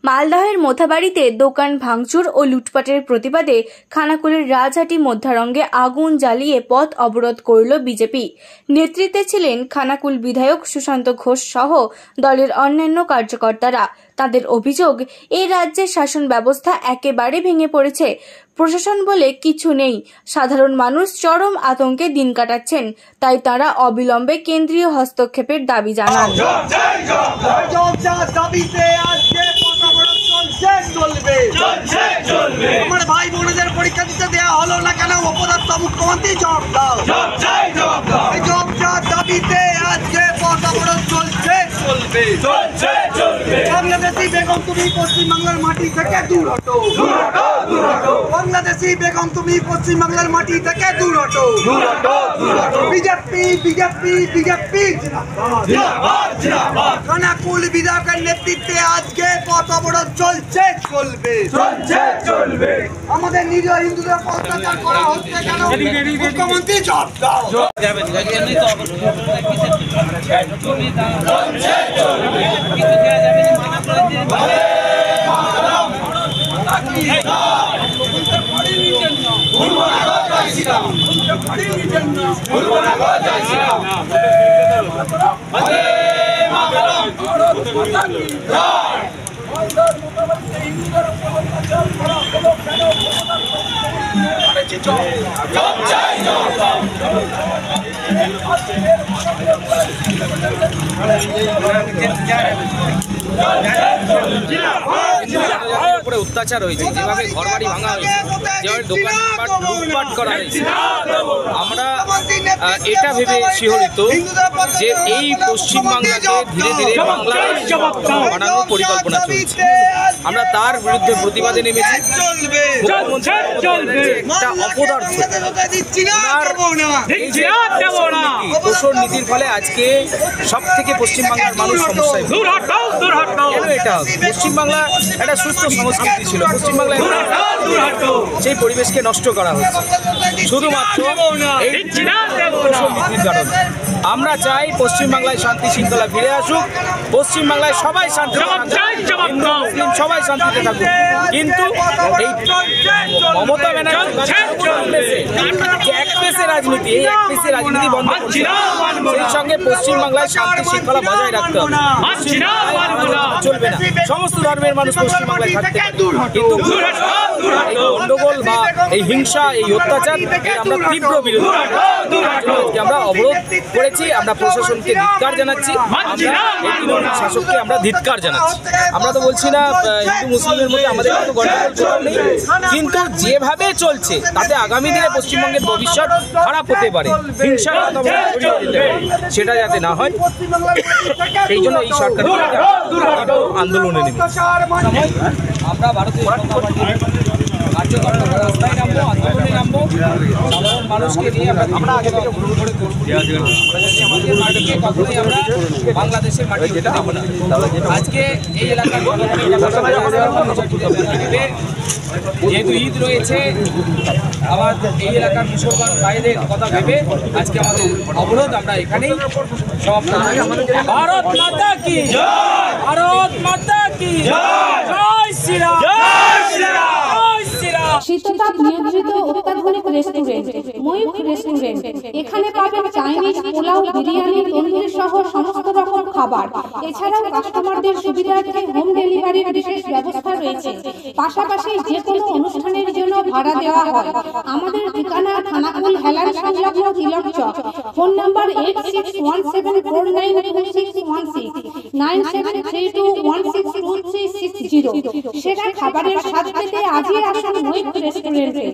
মালদহের মোথাবাড়িতে দোকান ভাঙচুর ও লুটপাটের প্রতিবাদে খানাকুলের রাজহাটি মধ্যারঙ্গে আগুন জ্বালিয়ে পথ অবরোধ করল বিজেপি। নেতৃত্বে ছিলেন খানাকুল বিধায়ক সুশান্ত ঘোষ সহ দলের অন্যান্য কার্যকর্তারা। তাদের অভিযোগ, এই রাজ্যের শাসন ব্যবস্থা একেবারে ভেঙে পড়েছে, প্রশাসন বলে কিছু নেই, সাধারণ মানুষ চরম আতঙ্কে দিন কাটাচ্ছেন। তাই তারা অবিলম্বে কেন্দ্রীয় হস্তক্ষেপের দাবি জানান। আমার ভাই বোনদের পরীক্ষা দিতে দেওয়া হলো না কেন? অপদার্থ মুখ্যমন্ত্রী জবাব দাও। দাবিতে আজকে পথ অবরোধ চলছে, চলবে। বাংলাদেশি বেগম তুমি পশ্চিমবাংলার মাটি থেকে দূর হটো। বাংলাদেশি বেগম তুমি পশ্চিমবাংলার মাটি থেকে দূর হটো। বিজেপি খানাকুল বিধায়কের নেতৃত্বে আজকে পথ অবরোধ চলছে, চলবে। আমাদের নিরীহ হিন্দুদের অত্যাচার করা হচ্ছে কেন? মুখ্যমন্ত্রী জবাব দাও। অত্যাচার হয়েছে, যেভাবে ঘর বাড়ি ভাঙা হয়েছে, যেভাবে দোকানপাট লুটপাট করা হয়েছে, আমরা এটা ভেবে শিহরিত যে এই পশ্চিমবাংলাকে ধীরে ধীরে বাংলাদেশ বানানোর পরিকল্পনা চলছে। আমরা তার বিরুদ্ধে প্রতিবাদে নেমেছি। একটা অপদার্থ দোষর নীতির ফলে আজকে সব থেকে পশ্চিমবাংলার মানুষ সমস্যায়। কেন এটা হবে? পশ্চিমবাংলা একটা সুস্থ সংস্কৃতি ছিল, পশ্চিমবাংলায় সেই পরিবেশকে নষ্ট করা হচ্ছে শুধুমাত্র এই দোষর নীতির কারণে। আমরা চাই পশ্চিমবাংলায় শান্তি শৃঙ্খলা ফিরে আসুক, পশ্চিমবাংলায় সবাই শান্তি, সবাই শান্তিতে থাকুক। কিন্তু এই মমতা ব্যানার্জি একপেশে রাজনীতি, এই একপেশে রাজনীতি বন্ধ করছে। সেই সঙ্গে পশ্চিমবাংলায় শান্তি শৃঙ্খলা বজায় রাখতে হবে, চলবে না। সমস্ত ধর্মের মানুষ পশ্চিমবাংলায় থাকতে পারে, কিন্তু এই গন্ডগোল বা এই হিংসা, এই অত্যাচার আমরা তীব্র বিরোধী। আমরা অবরোধ করেছি, আমরা প্রশাসনকে ধিক্কার জানাচ্ছি, শাসককে আমরা ধিক্কার জানাচ্ছি। আমরা তো বলছি না হিন্দু মুসলিমের মধ্যে আমাদের কোনো গন্ডগোল নেই, কিন্তু যেভাবে চলছে তাতে আগামী দিনে পশ্চিমবঙ্গের ভবিষ্যৎ খারাপ হতে পারে, হিংসার সেটা যাতে না হয়, সেই জন্য এই সরকার আন্দোলনে নেমে আমরা ভারতীয় জনতা পার্টির কার্যকর্তারা রাস্তায় নামবো, আন্দোলনে নামবো। সাধারণ মানুষকে নিয়ে আমরা আমরা বাংলাদেশের মাটি যেতে দেবো না। আজকে এই এলাকার যেহেতু ঈদ রয়েছে, আবার এই এলাকার মুসলমান ভাইদের কথা ভেবে আজকে আমাদের অবরোধ আমরা এখানেই সমাপ্ত। ভারত মাতা কি জয়, ভারত মাতা কি জয়, জয় শ্রীরাম, জয় শ্রীরাম। শীততাপ নিয়ন্ত্রিত অত্যাধুনিক রেস্টুরেন্ট ময়ূখ রেস্টুরেন্ট। এখানে পাবেন চাইনিজ, পোলাও, বিরিয়ানি, তন্দুরি সহ সমস্ত রকম খাবার। এছাড়াও কাস্টমারদের সুবিধার্থে হোম ডেলিভারির বিশেষ ব্যবস্থা রয়েছে। পাশাপাশি যে কোনো অনুষ্ঠানের জন্য ভাড়া দেওয়া হয়। আমাদের ঠিকানা খানাকুল হেলান সংলগ্ন তিলক চক। Phone number 8617492616 9732162360। সেরা খাবারের স্বাদ পেতে আজই আসুন ময়ূখ রেস্টুরেন্টে।